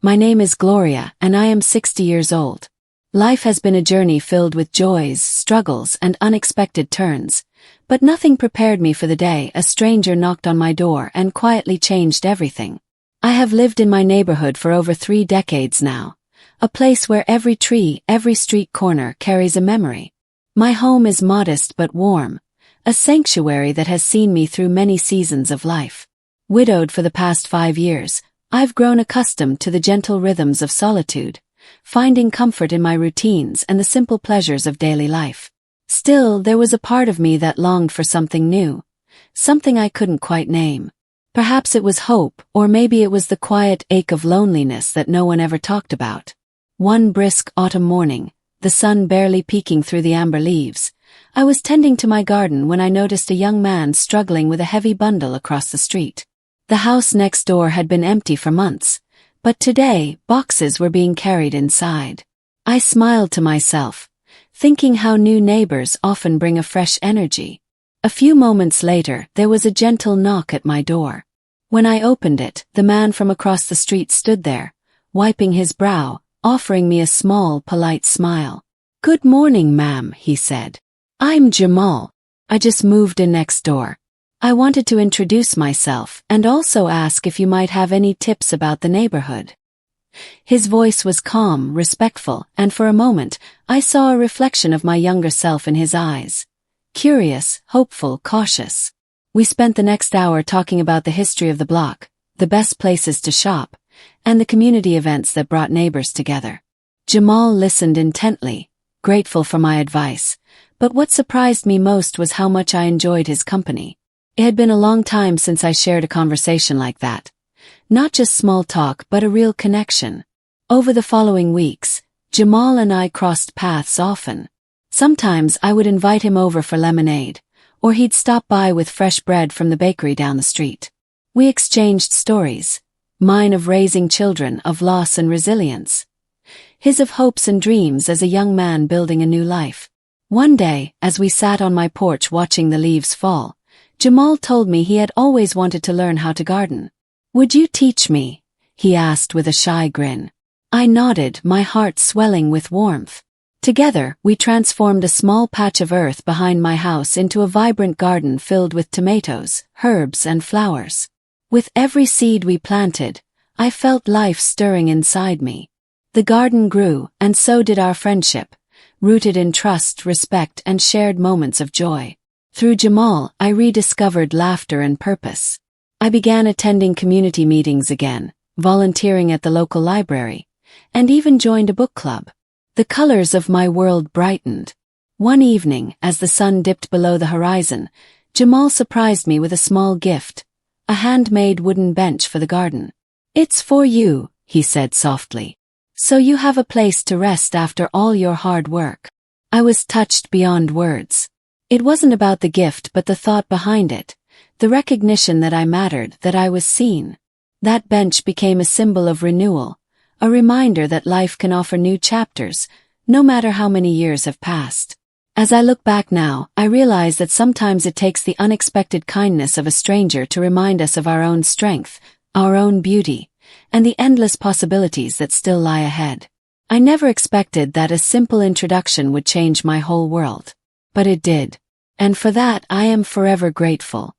My name is Gloria, and I am 60 years old. Life has been a journey filled with joys, struggles, and unexpected turns, but nothing prepared me for the day a stranger knocked on my door and quietly changed everything. I have lived in my neighborhood for over 3 decades now, a place where every tree, every street corner carries a memory. My home is modest but warm, a sanctuary that has seen me through many seasons of life. Widowed for the past 5 years, I've grown accustomed to the gentle rhythms of solitude, finding comfort in my routines and the simple pleasures of daily life. Still, there was a part of me that longed for something new, something I couldn't quite name. Perhaps it was hope, or maybe it was the quiet ache of loneliness that no one ever talked about. One brisk autumn morning, the sun barely peeking through the amber leaves, I was tending to my garden when I noticed a young man struggling with a heavy bundle across the street. The house next door had been empty for months, but today boxes were being carried inside. I smiled to myself, thinking how new neighbors often bring a fresh energy. A few moments later, there was a gentle knock at my door. When I opened it, the man from across the street stood there, wiping his brow, offering me a small, polite smile. "Good morning, ma'am," he said. "I'm Jamal. I just moved in next door. I wanted to introduce myself and also ask if you might have any tips about the neighborhood." His voice was calm, respectful, and for a moment, I saw a reflection of my younger self in his eyes. Curious, hopeful, cautious. We spent the next hour talking about the history of the block, the best places to shop, and the community events that brought neighbors together. Jamal listened intently, grateful for my advice, but what surprised me most was how much I enjoyed his company. It had been a long time since I shared a conversation like that. Not just small talk, but a real connection. Over the following weeks, Jamal and I crossed paths often. Sometimes I would invite him over for lemonade, or he'd stop by with fresh bread from the bakery down the street. We exchanged stories, mine of raising children, of loss and resilience, his of hopes and dreams as a young man building a new life. One day, as we sat on my porch watching the leaves fall, Jamal told me he had always wanted to learn how to garden. "Would you teach me?" he asked with a shy grin. I nodded, my heart swelling with warmth. Together, we transformed a small patch of earth behind my house into a vibrant garden filled with tomatoes, herbs, and flowers. With every seed we planted, I felt life stirring inside me. The garden grew, and so did our friendship, rooted in trust, respect, and shared moments of joy. Through Jamal, I rediscovered laughter and purpose. I began attending community meetings again, volunteering at the local library, and even joined a book club. The colors of my world brightened. One evening, as the sun dipped below the horizon, Jamal surprised me with a small gift, a handmade wooden bench for the garden. "It's for you," he said softly. "So you have a place to rest after all your hard work." I was touched beyond words. It wasn't about the gift but the thought behind it, the recognition that I mattered, that I was seen. That bench became a symbol of renewal, a reminder that life can offer new chapters, no matter how many years have passed. As I look back now, I realize that sometimes it takes the unexpected kindness of a stranger to remind us of our own strength, our own beauty, and the endless possibilities that still lie ahead. I never expected that a simple introduction would change my whole world. But it did. And for that I am forever grateful.